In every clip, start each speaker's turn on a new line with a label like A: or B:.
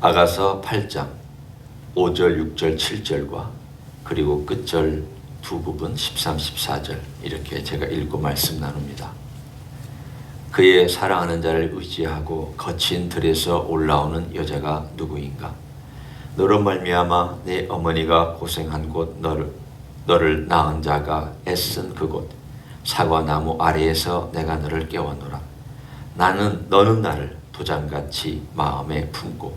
A: 아가서 8장 5절, 6절, 7절과 그리고 끝절 두 부분 13, 14절 이렇게 제가 읽고 말씀 나눕니다. 그의 사랑하는 자를 의지하고 거친 들에서 올라오는 여자가 누구인가? 너로 말미암아 내 어머니가 고생한 곳, 너를 낳은 자가 애쓴 그곳, 사과나무 아래에서 내가 너를 깨워노라. 너는 나를 도장같이 마음에 품고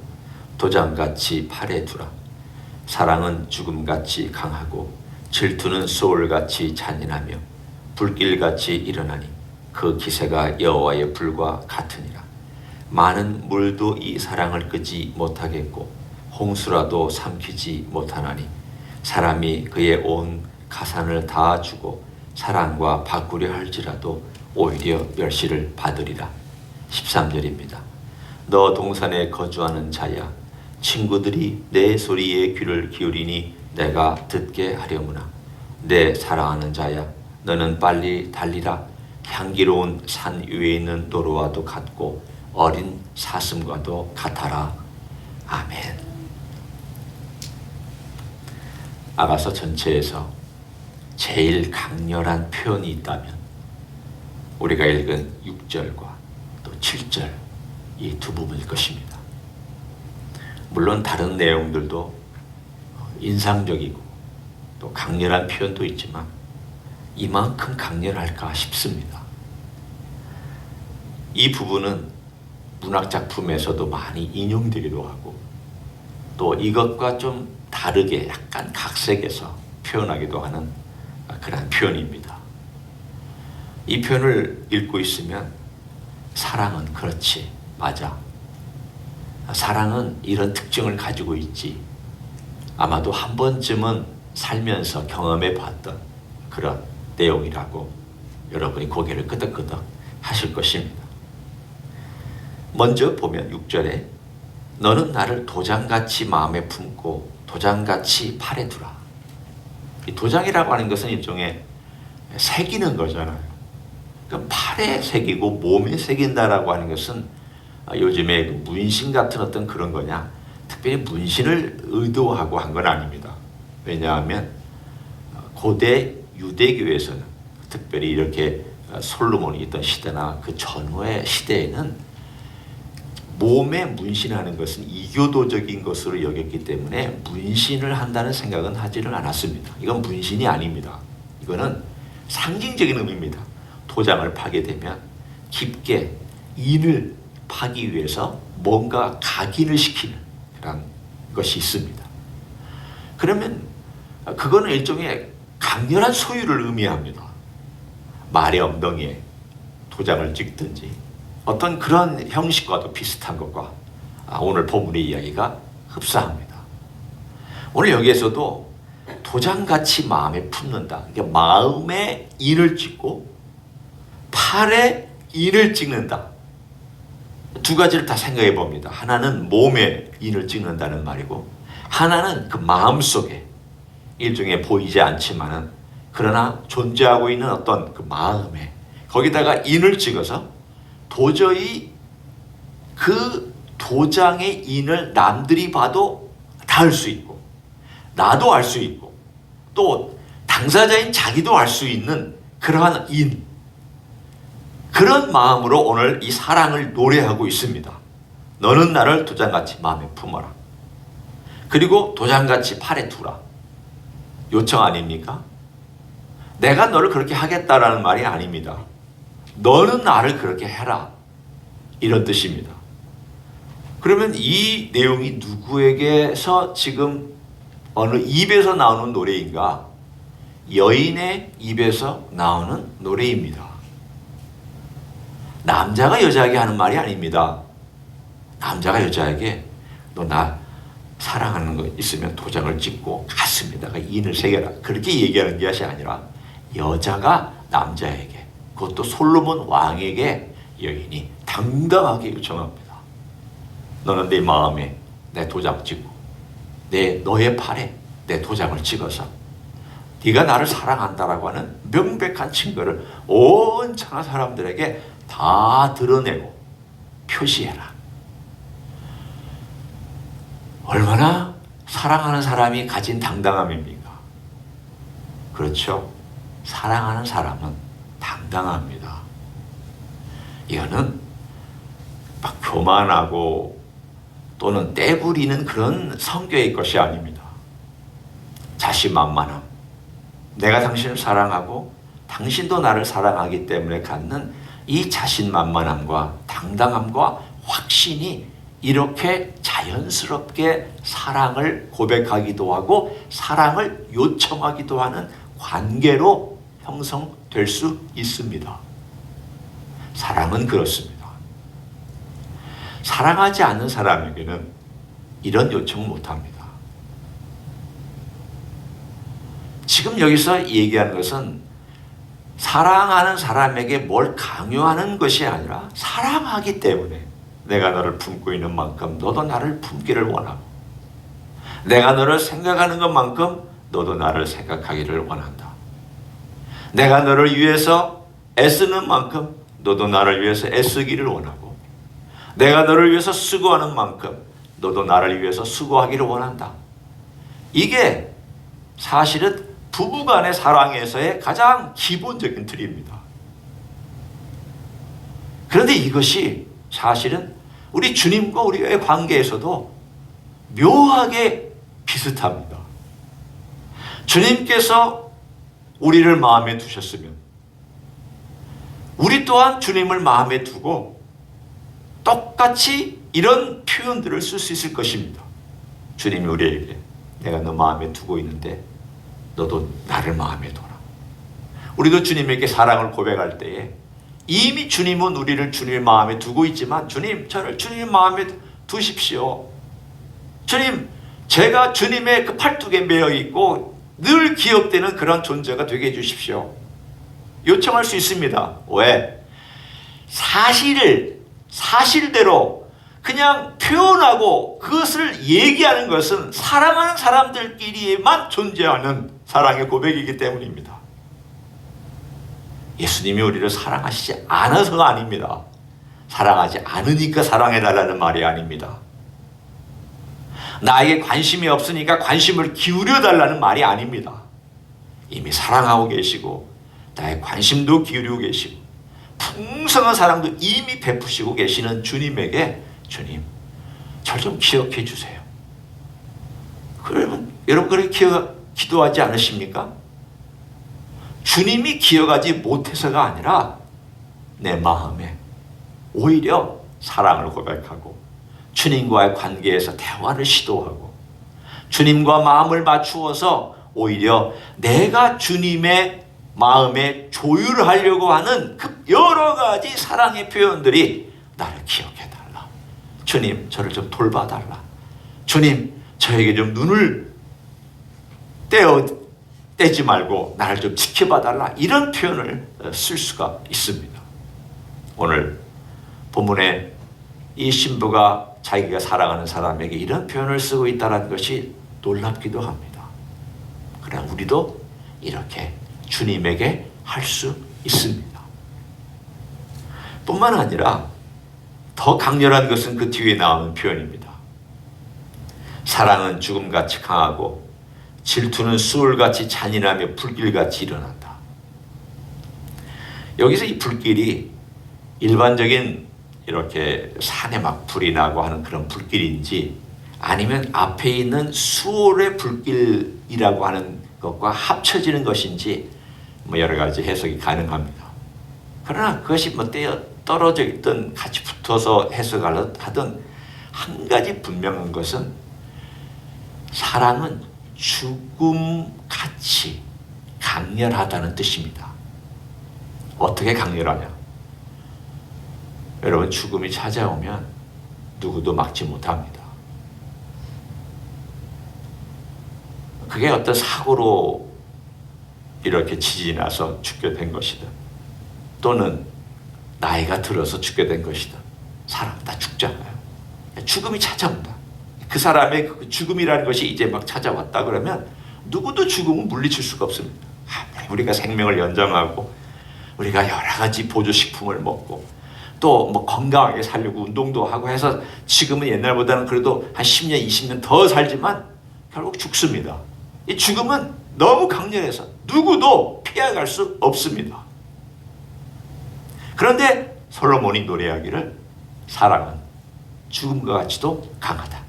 A: 도장같이 팔에 두라. 사랑은 죽음같이 강하고 질투는 소울같이 잔인하며 불길같이 일어나니 그 기세가 여호와의 불과 같으니라. 많은 물도 이 사랑을 끄지 못하겠고 홍수라도 삼키지 못하나니 사람이 그의 온 가산을 다 주고 사랑과 바꾸려 할지라도 오히려 멸시를 받으리라. 13절입니다. 너 동산에 거주하는 자야, 친구들이 내 소리에 귀를 기울이니 내가 듣게 하려무나. 내 사랑하는 자야, 너는 빨리 달리라. 향기로운 산 위에 있는 도로와도 같고 어린 사슴과도 같아라. 아멘. 아가서 전체에서 제일 강렬한 표현이 있다면 우리가 읽은 6절과 또 7절 이 두 부분일 것입니다. 물론 다른 내용들도 인상적이고 또 강렬한 표현도 있지만 이만큼 강렬할까 싶습니다. 이 부분은 문학작품에서도 많이 인용되기도 하고 또 이것과 좀 다르게 약간 각색해서 표현하기도 하는 그런 표현입니다. 이 표현을 읽고 있으면 사랑은 그렇지, 맞아. 사랑은 이런 특징을 가지고 있지. 아마도 한 번쯤은 살면서 경험해 봤던 그런 내용이라고 여러분이 고개를 끄덕끄덕 하실 것입니다. 먼저 보면 6절에 너는 나를 도장같이 마음에 품고 도장같이 팔에 두라. 이 도장이라고 하는 것은 일종의 새기는 거잖아요. 그러니까 팔에 새기고 몸에 새긴다라고 하는 것은 요즘에 문신 같은 어떤 그런 거냐, 특별히 문신을 의도하고 한 건 아닙니다. 왜냐하면 고대 유대교에서는 특별히 이렇게 솔로몬이 있던 시대나 그 전후의 시대에는 몸에 문신하는 것은 이교도적인 것으로 여겼기 때문에 문신을 한다는 생각은 하지는 않았습니다. 이건 문신이 아닙니다. 이거는 상징적인 의미입니다. 도장을 파게 되면 깊게 인을 파기 위해서 뭔가 각인을 시키는 그런 것이 있습니다. 그러면 그거는 일종의 강렬한 소유를 의미합니다. 말의 엉덩이에 도장을 찍든지 어떤 그런 형식과도 비슷한 것과 오늘 본문의 이야기가 흡사합니다. 오늘 여기에서도 도장같이 마음에 품는다. 그러니까 마음에 인을 찍고 팔에 인을 찍는다. 두 가지를 다 생각해 봅니다. 하나는 몸에 인을 찍는다는 말이고 하나는 그 마음속에 일종의 보이지 않지만은 그러나 존재하고 있는 어떤 그 마음에 거기다가 인을 찍어서 도저히 그 도장의 인을 남들이 봐도 다 알 수 있고 나도 알 수 있고 또 당사자인 자기도 알 수 있는 그러한 인, 그런 마음으로 오늘 이 사랑을 노래하고 있습니다. 너는 나를 도장같이 마음에 품어라. 그리고 도장같이 팔에 두라. 요청 아닙니까? 내가 너를 그렇게 하겠다라는 말이 아닙니다. 너는 나를 그렇게 해라. 이런 뜻입니다. 그러면 이 내용이 누구에게서 지금 어느 입에서 나오는 노래인가? 여인의 입에서 나오는 노래입니다. 남자가 여자에게 하는 말이 아닙니다. 남자가 여자에게 너 나 사랑하는 거 있으면 도장을 찍고 가슴에다가 인을 새겨라. 그렇게 얘기하는 것이 아니라 여자가 남자에게, 그것도 솔로몬 왕에게 여인이 당당하게 요청합니다. 너는 내 마음에 내 도장 찍고 너의 팔에 내 도장을 찍어서 네가 나를 사랑한다라고 하는 명백한 증거를 온 천하 사람들에게 다 드러내고 표시해라. 얼마나 사랑하는 사람이 가진 당당함입니까? 그렇죠. 사랑하는 사람은 당당합니다. 이거는 막 교만하고 또는 떼부리는 그런 성격의 것이 아닙니다. 자신만만함. 내가 당신을 사랑하고 당신도 나를 사랑하기 때문에 갖는 이 자신만만함과 당당함과 확신이 이렇게 자연스럽게 사랑을 고백하기도 하고 사랑을 요청하기도 하는 관계로 형성될 수 있습니다. 사랑은 그렇습니다. 사랑하지 않는 사람에게는 이런 요청을 못합니다. 지금 여기서 얘기하는 것은 사랑하는 사람에게 뭘 강요하는 것이 아니라 사랑하기 때문에 내가 너를 품고 있는 만큼 너도 나를 품기를 원하고 내가 너를 생각하는 것만큼 너도 나를 생각하기를 원한다. 내가 너를 위해서 애쓰는 만큼 너도 나를 위해서 애쓰기를 원하고 내가 너를 위해서 수고하는 만큼 너도 나를 위해서 수고하기를 원한다. 이게 사실은 부부간의 사랑에서의 가장 기본적인 틀입니다. 그런데 이것이 사실은 우리 주님과 우리의 관계에서도 묘하게 비슷합니다. 주님께서 우리를 마음에 두셨으면 우리 또한 주님을 마음에 두고 똑같이 이런 표현들을 쓸 수 있을 것입니다. 주님이 우리에게 내가 너 마음에 두고 있는데 너도 나를 마음에 둬라. 우리도 주님에게 사랑을 고백할 때에 이미 주님은 우리를 주님 마음에 두고 있지만 주님, 저를 주님 마음에 두십시오. 주님, 제가 주님의 그 팔뚝에 매여 있고 늘 기억되는 그런 존재가 되게 해주십시오. 요청할 수 있습니다. 왜? 사실대로 그냥 표현하고 그것을 얘기하는 것은 사랑하는 사람들끼리에만 존재하는 사랑의 고백이기 때문입니다. 예수님이 우리를 사랑하시지 않아서가 아닙니다. 사랑하지 않으니까 사랑해달라는 말이 아닙니다. 나에게 관심이 없으니까 관심을 기울여달라는 말이 아닙니다. 이미 사랑하고 계시고 나의 관심도 기울이고 계시고 풍성한 사랑도 이미 베푸시고 계시는 주님에게 주님, 절 좀 기억해 주세요. 그러면 여러분 그렇게 기도하지 않으십니까? 주님이 기억하지 못해서가 아니라 내 마음에 오히려 사랑을 고백하고 주님과의 관계에서 대화를 시도하고 주님과 마음을 맞추어서 오히려 내가 주님의 마음에 조율하려고 하는 그 여러 가지 사랑의 표현들이 나를 기억해달라. 주님, 저를 좀 돌봐달라. 주님, 저에게 좀 눈을 떼지 말고 나를 좀 지켜봐달라. 이런 표현을 쓸 수가 있습니다. 오늘 본문에 이 신부가 자기가 사랑하는 사람에게 이런 표현을 쓰고 있다는 것이 놀랍기도 합니다. 그러나 우리도 이렇게 주님에게 할 수 있습니다. 뿐만 아니라 더 강렬한 것은 그 뒤에 나오는 표현입니다. 사랑은 죽음같이 강하고 질투는 수월같이 잔인하며 불길같이 일어난다. 여기서 이 불길이 일반적인 이렇게 산에 막 불이 나고 하는 그런 불길인지 아니면 앞에 있는 수월의 불길이라고 하는 것과 합쳐지는 것인지 뭐 여러 가지 해석이 가능합니다. 그러나 그것이 뭐 떨어져 있든 같이 붙어서 해석을 하든 한 가지 분명한 것은 사랑은 죽음같이 강렬하다는 뜻입니다. 어떻게 강렬하냐? 여러분, 죽음이 찾아오면 누구도 막지 못합니다. 그게 어떤 사고로 이렇게 지진이 나서 죽게 된 것이든 또는 나이가 들어서 죽게 된 것이든 사람 다 죽잖아요. 죽음이 찾아온다. 그 사람의 그 죽음이라는 것이 이제 막 찾아왔다 그러면 누구도 죽음은 물리칠 수가 없습니다. 우리가 생명을 연장하고 우리가 여러 가지 보조식품을 먹고 또 뭐 건강하게 살려고 운동도 하고 해서 지금은 옛날보다는 그래도 한 10년, 20년 더 살지만 결국 죽습니다. 이 죽음은 너무 강렬해서 누구도 피해갈 수 없습니다. 그런데 솔로몬이 노래하기를 사랑은 죽음과 같이도 강하다.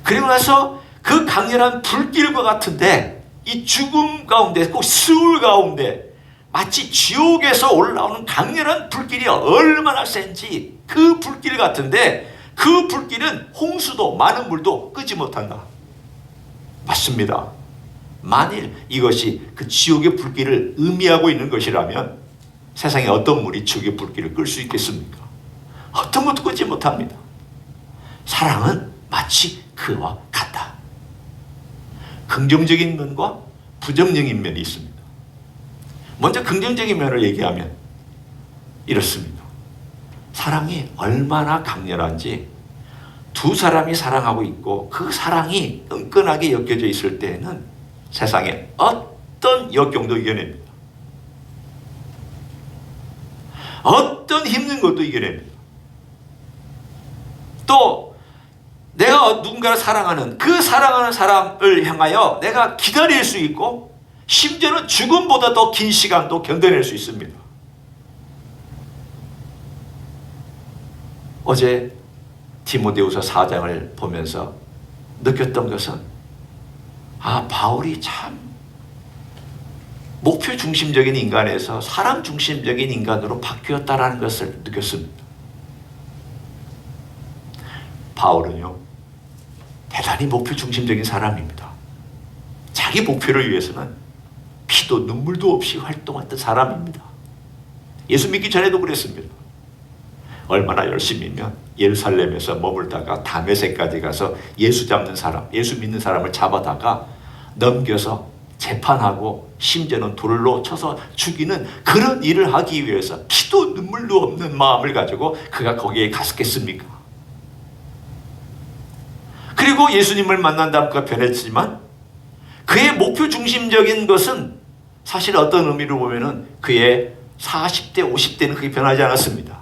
A: 그리고 나서 그 강렬한 불길과 같은데 이 죽음 가운데 꼭 스울 가운데 마치 지옥에서 올라오는 강렬한 불길이 얼마나 센지 그 불길 같은데 그 불길은 홍수도 많은 물도 끄지 못한다. 맞습니다. 만일 이것이 그 지옥의 불길을 의미하고 있는 것이라면 세상에 어떤 물이 지옥의 불길을 끌 수 있겠습니까? 어떤 것도 끄지 못합니다. 사랑은 마치 그와 같다. 긍정적인 면과 부정적인 면이 있습니다. 먼저 긍정적인 면을 얘기하면 이렇습니다. 사랑이 얼마나 강렬한지 두 사람이 사랑하고 있고 그 사랑이 끈끈하게 엮여져 있을 때에는 세상에 어떤 역경도 이겨냅니다. 어떤 힘든 것도 이겨냅니다. 또 내가 누군가를 사랑하는 그 사랑하는 사람을 향하여 내가 기다릴 수 있고 심지어는 죽음보다 더 긴 시간도 견뎌낼 수 있습니다. 어제 디모데후서 4장을 보면서 느꼈던 것은 바울이 참 목표 중심적인 인간에서 사람 중심적인 인간으로 바뀌었다라는 것을 느꼈습니다. 바울은요, 대단히 목표 중심적인 사람입니다. 자기 목표를 위해서는 피도 눈물도 없이 활동했던 사람입니다. 예수 믿기 전에도 그랬습니다. 얼마나 열심히면 예루살렘에서 머물다가 다메섹까지 가서 예수 잡는 사람, 예수 믿는 사람을 잡아다가 넘겨서 재판하고 심지어는 돌로 쳐서 죽이는 그런 일을 하기 위해서 피도 눈물도 없는 마음을 가지고 그가 거기에 갔겠습니까? 그리고 예수님을 만난 다음 그가 변했지만 그의 목표 중심적인 것은 사실 어떤 의미로 보면은 그의 40대, 50대는 그게 변하지 않았습니다.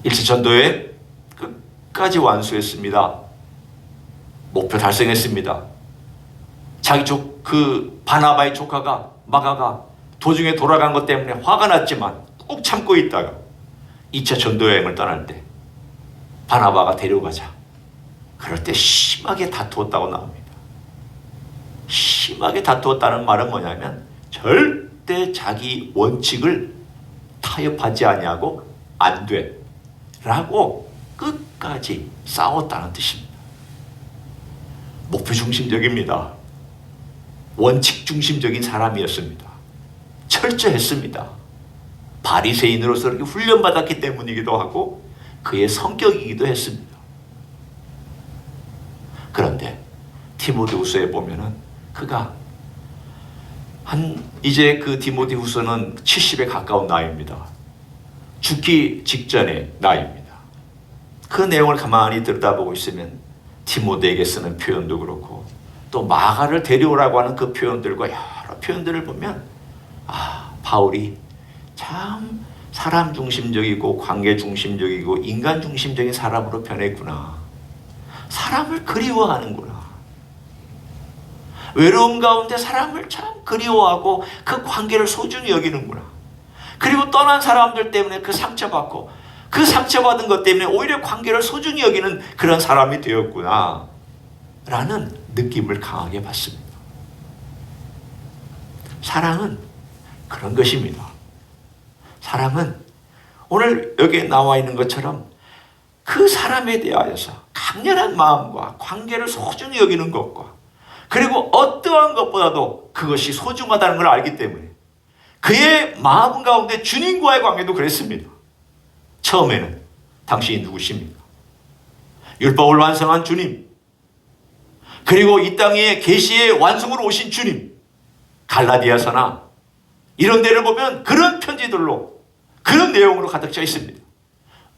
A: 일제전도에 끝까지 완수했습니다. 목표 달성했습니다. 자기 그 바나바의 조카가 마가가 도중에 돌아간 것 때문에 화가 났지만 꾹 참고 있다가 2차 전도 여행을 떠날 때 바나바가 데려가자. 그럴 때 심하게 다투었다고 나옵니다. 심하게 다투었다는 말은 뭐냐면 절대 자기 원칙을 타협하지 아니하고 안 돼 라고 끝까지 싸웠다는 뜻입니다. 목표 중심적입니다. 원칙 중심적인 사람이었습니다. 철저했습니다. 바리새인으로서 이렇게 훈련받았기 때문이기도 하고 그의 성격이기도 했습니다. 그런데 디모데후서에 보면은 그가 이제 그 디모데후서는 70에 가까운 나이입니다. 죽기 직전의 나이입니다. 그 내용을 가만히 들여다보고 있으면 디모데에게 쓰는 표현도 그렇고 또 마가를 데려오라고 하는 그 표현들과 여러 표현들을 보면 바울이 참 사람 중심적이고 관계 중심적이고 인간 중심적인 사람으로 변했구나. 사람을 그리워하는구나. 외로움 가운데 사람을 참 그리워하고 그 관계를 소중히 여기는구나. 그리고 떠난 사람들 때문에 그 상처받고 그 상처받은 것 때문에 오히려 관계를 소중히 여기는 그런 사람이 되었구나 라는 느낌을 강하게 받습니다. 사랑은 그런 것입니다. 사랑은 오늘 여기에 나와 있는 것처럼 그 사람에 대하여서 강렬한 마음과 관계를 소중히 여기는 것과 그리고 어떠한 것보다도 그것이 소중하다는 걸 알기 때문에 그의 마음 가운데 주님과의 관계도 그랬습니다. 처음에는 당신이 누구십니까? 율법을 완성한 주님, 그리고 이 땅에 계시의 완성으로 오신 주님, 갈라디아서나 이런 데를 보면 그런 편지들로 그런 내용으로 가득 차 있습니다.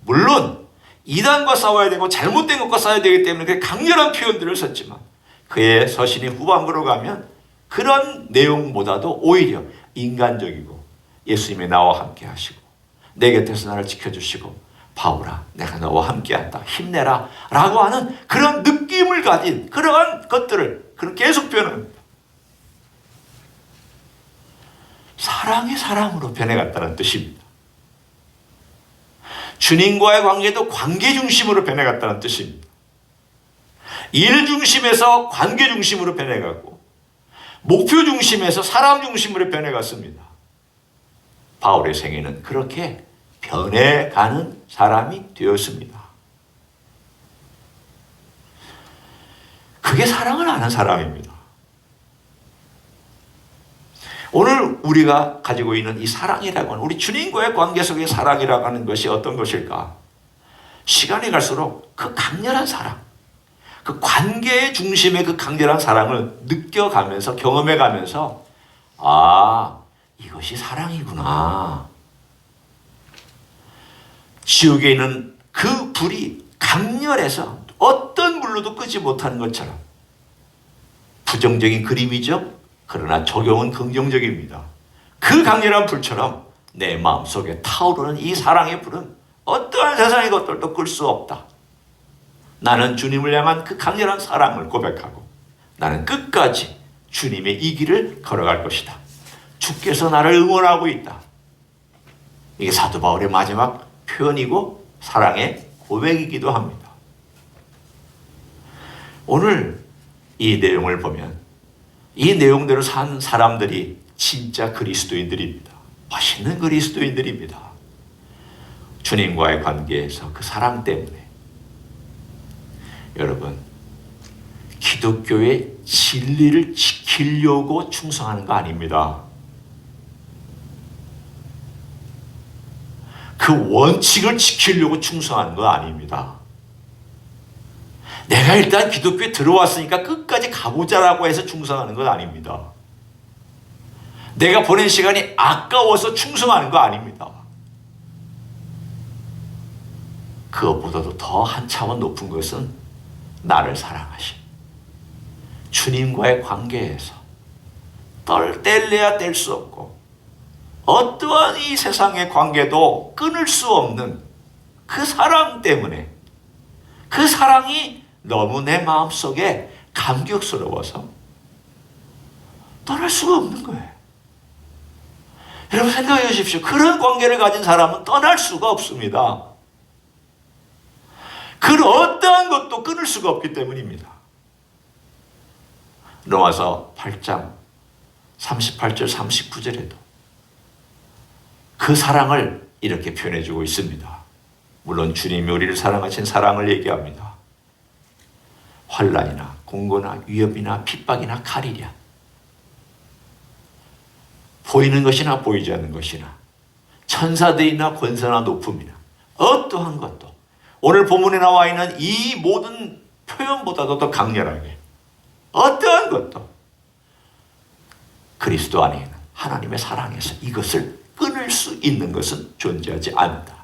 A: 물론 이단과 싸워야 되고 잘못된 것과 싸워야 되기 때문에 강렬한 표현들을 썼지만 그의 서신이 후반부로 가면 그런 내용보다도 오히려 인간적이고 예수님의 나와 함께 하시고 내 곁에서 나를 지켜주시고 바울아 내가 너와 함께한다 힘내라 라고 하는 그런 느낌을 가진 그러한 것들을 계속 표현합니다. 사랑이 사랑으로 변해갔다는 뜻입니다. 주님과의 관계도 관계 중심으로 변해갔다는 뜻입니다. 일 중심에서 관계 중심으로 변해가고 목표 중심에서 사람 중심으로 변해갔습니다. 바울의 생애는 그렇게 변해가는 사람이 되었습니다. 그게 사랑을 아는 사람입니다. 오늘 우리가 가지고 있는 이 사랑이라고 하는 우리 주님과의 관계 속의 사랑이라고 하는 것이 어떤 것일까? 시간이 갈수록 그 강렬한 사랑, 그 관계의 중심의 그 강렬한 사랑을 느껴가면서 경험해가면서 아, 이것이 사랑이구나. 지옥에 있는 그 불이 강렬해서 어떤 물로도 끄지 못하는 것처럼 부정적인 그림이죠. 그러나 적용은 긍정적입니다. 그 강렬한 불처럼 내 마음속에 타오르는 이 사랑의 불은 어떠한 세상의 것들도 끌 수 없다. 나는 주님을 향한 그 강렬한 사랑을 고백하고 나는 끝까지 주님의 이 길을 걸어갈 것이다. 주께서 나를 응원하고 있다. 이게 사도 바울의 마지막 표현이고 사랑의 고백이기도 합니다. 오늘 이 내용을 보면 이 내용대로 산 사람들이 진짜 그리스도인들입니다. 멋있는 그리스도인들입니다. 주님과의 관계에서 그 사랑 때문에 여러분 기독교의 진리를 지키려고 충성하는 거 아닙니다. 그 원칙을 지키려고 충성하는 거 아닙니다. 내가 일단 기독교에 들어왔으니까 끝까지 가보자라고 해서 충성하는 건 아닙니다. 내가 보낸 시간이 아까워서 충성하는 거 아닙니다. 그것보다도 더 한 차원 높은 것은 나를 사랑하신 주님과의 관계에서 뗄래야 뗄 수 없고 어떠한 이 세상의 관계도 끊을 수 없는 그 사랑 때문에 그 사랑이 너무 내 마음속에 감격스러워서 떠날 수가 없는 거예요. 여러분 생각해 주십시오. 그런 관계를 가진 사람은 떠날 수가 없습니다. 그 어떠한 것도 끊을 수가 없기 때문입니다. 로마서 8장 38절 39절에도 그 사랑을 이렇게 표현해 주고 있습니다. 물론 주님이 우리를 사랑하신 사랑을 얘기합니다. 환난이나 공고나 위협이나 핍박이나 칼이랴 보이는 것이나 보이지 않는 것이나 천사들이나 권세나 높음이나 어떠한 것도 오늘 본문에 나와 있는 이 모든 표현보다도 더 강렬하게 어떠한 것도 그리스도 안에 있는 하나님의 사랑에서 이것을 끊을 수 있는 것은 존재하지 않는다.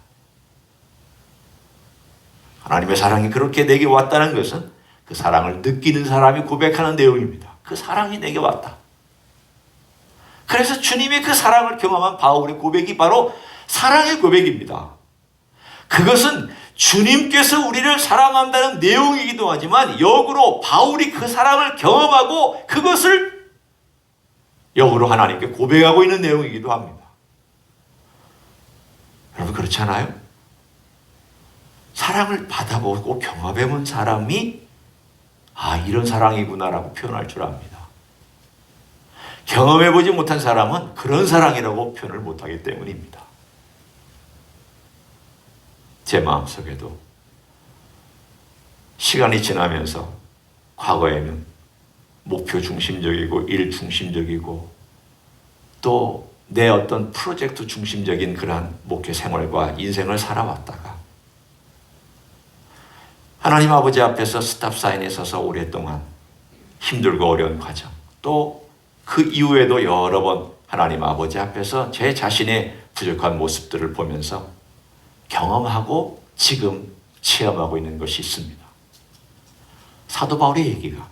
A: 하나님의 사랑이 그렇게 내게 왔다는 것은 그 사랑을 느끼는 사람이 고백하는 내용입니다. 그 사랑이 내게 왔다. 그래서 주님의 그 사랑을 경험한 바울의 고백이 바로 사랑의 고백입니다. 그것은 주님께서 우리를 사랑한다는 내용이기도 하지만 역으로 바울이 그 사랑을 경험하고 그것을 역으로 하나님께 고백하고 있는 내용이기도 합니다. 여러분 그렇지 않아요? 사랑을 받아보고 경험해본 사람이 아 이런 사랑이구나라고 표현할 줄 압니다. 경험해보지 못한 사람은 그런 사랑이라고 표현을 못하기 때문입니다. 제 마음속에도 시간이 지나면서 과거에는 목표 중심적이고 일 중심적이고 또 내 어떤 프로젝트 중심적인 그러한 목회 생활과 인생을 살아왔다가 하나님 아버지 앞에서 스탑사인에 서서 오랫동안 힘들고 어려운 과정 또 그 이후에도 여러 번 하나님 아버지 앞에서 제 자신의 부족한 모습들을 보면서 경험하고 지금 체험하고 있는 것이 있습니다. 사도 바울의 얘기가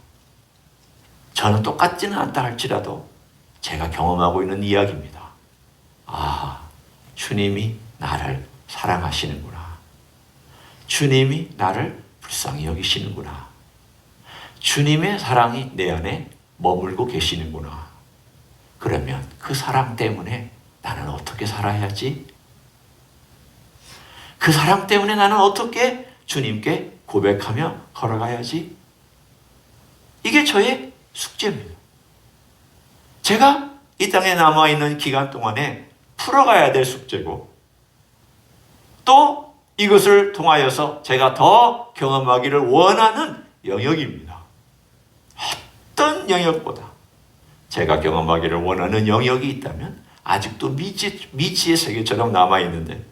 A: 저는 똑같지는 않다 할지라도 제가 경험하고 있는 이야기입니다. 아, 주님이 나를 사랑하시는구나. 주님이 나를 불쌍히 여기시는구나. 주님의 사랑이 내 안에 머물고 계시는구나. 그러면 그 사랑 때문에 나는 어떻게 살아야지? 그 사랑 때문에 나는 어떻게 주님께 고백하며 걸어가야지? 이게 저의 숙제입니다. 제가 이 땅에 남아있는 기간 동안에 풀어가야 될 숙제고, 또 이것을 통하여서 제가 더 경험하기를 원하는 영역입니다. 어떤 영역보다 제가 경험하기를 원하는 영역이 있다면 아직도 미지의 세계처럼 남아있는데,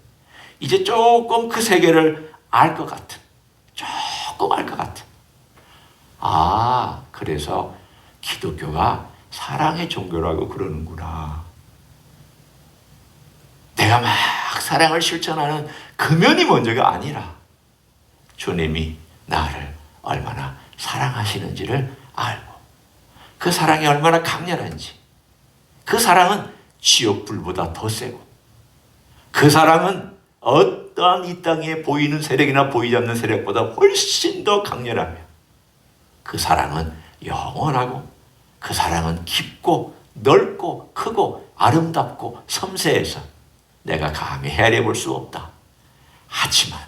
A: 이제 조금 그 세계를 알 것 같은, 조금 알 것 같은, 그래서 기독교가 사랑의 종교라고 그러는구나. 내가 막 사랑을 실천하는 그 면이 먼저가 아니라 주님이 나를 얼마나 사랑하시는지를 알고, 그 사랑이 얼마나 강렬한지, 그 사랑은 지옥불보다 더 세고, 그 사랑은 어떠한 이 땅에 보이는 세력이나 보이지 않는 세력보다 훨씬 더 강렬하며, 그 사랑은 영원하고, 그 사랑은 깊고 넓고 크고 아름답고 섬세해서 내가 감히 헤아려 볼 수 없다. 하지만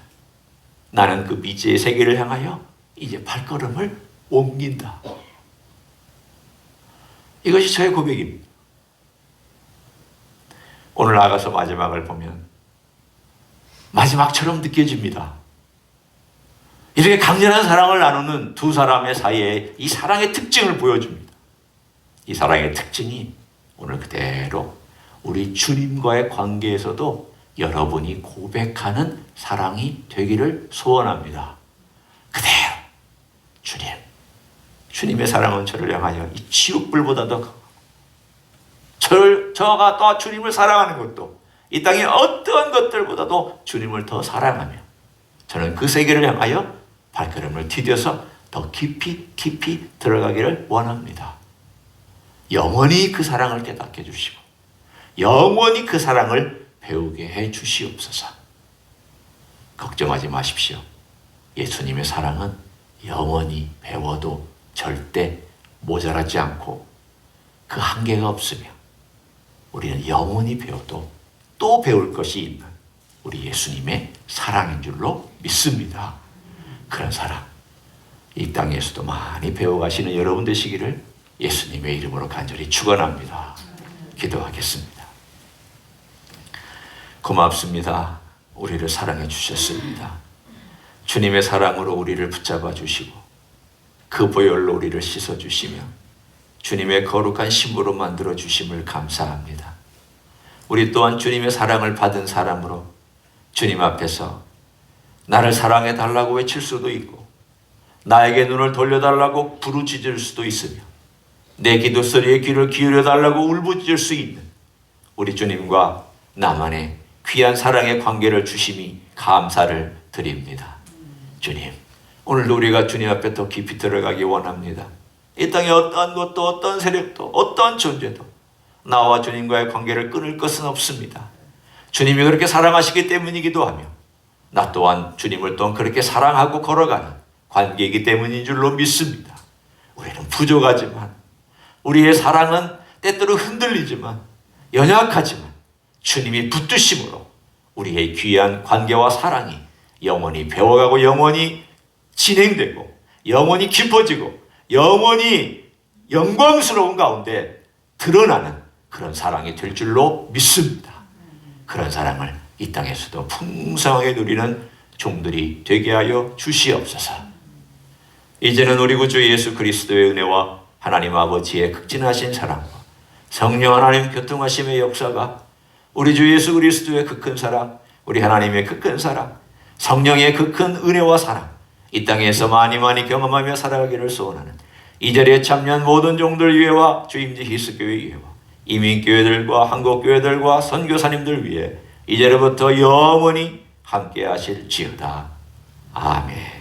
A: 나는 그 미지의 세계를 향하여 이제 발걸음을 옮긴다. 이것이 저의 고백입니다. 오늘 나가서 마지막을 보면 마지막처럼 느껴집니다. 이렇게 강렬한 사랑을 나누는 두 사람의 사이에 이 사랑의 특징을 보여줍니다. 이 사랑의 특징이 오늘 그대로 우리 주님과의 관계에서도 여러분이 고백하는 사랑이 되기를 소원합니다. 그대로 주님의 사랑은 저를 향하여 이 지옥불보다도 저가 또 주님을 사랑하는 것도 이 땅의 어떠한 것들보다도 주님을 더 사랑하며 저는 그 세계를 향하여 발걸음을 디뎌서 더 깊이 들어가기를 원합니다. 영원히 그 사랑을 깨닫게 해주시고 영원히 그 사랑을 배우게 해 주시옵소서. 걱정하지 마십시오. 예수님의 사랑은 영원히 배워도 절대 모자라지 않고 그 한계가 없으며 우리는 영원히 배워도 또 배울 것이 있는 우리 예수님의 사랑인 줄로 믿습니다. 그런 사랑 이 땅에서도 많이 배워가시는 여러분 되시기를 예수님의 이름으로 간절히 축원합니다. 기도하겠습니다. 고맙습니다. 우리를 사랑해 주셨습니다. 주님의 사랑으로 우리를 붙잡아 주시고 그 보혈로 우리를 씻어 주시며 주님의 거룩한 신부로 만들어 주심을 감사합니다. 우리 또한 주님의 사랑을 받은 사람으로 주님 앞에서 나를 사랑해 달라고 외칠 수도 있고 나에게 눈을 돌려달라고 부르짖을 수도 있으며 내 기도 소리에 귀를 기울여 달라고 울부짖을 수 있는 우리 주님과 나만의 귀한 사랑의 관계를 주심이 감사를 드립니다. 주님, 오늘도 우리가 주님 앞에 더 깊이 들어가기 원합니다. 이 땅에 어떠한 것도 어떤 세력도 어떠한 존재도 나와 주님과의 관계를 끊을 것은 없습니다. 주님이 그렇게 사랑하시기 때문이기도 하며 나 또한 주님을 또한 그렇게 사랑하고 걸어가는 관계이기 때문인 줄로 믿습니다. 우리는 부족하지만 우리의 사랑은 때때로 흔들리지만 연약하지만 주님이 붙드심으로 우리의 귀한 관계와 사랑이 영원히 배워가고 영원히 진행되고 영원히 깊어지고 영원히 영광스러운 가운데 드러나는 그런 사랑이 될 줄로 믿습니다. 그런 사랑을 이 땅에서도 풍성하게 누리는 종들이 되게 하여 주시옵소서. 이제는 우리 구주 예수 그리스도의 은혜와 하나님 아버지의 극진하신 사랑과 성령 하나님 교통하심의 역사가 우리 주 예수 그리스도의 그 큰 사랑, 우리 하나님의 그 큰 사랑, 성령의 그 큰 은혜와 사랑 이 땅에서 많이 경험하며 살아가기를 소원하는 이 자리에 참여한 모든 종들 위에와 주임지 히스교회 위에와 이민교회들과 한국교회들과 선교사님들 위해 이제로부터 영원히 함께 하실지어다. 아멘.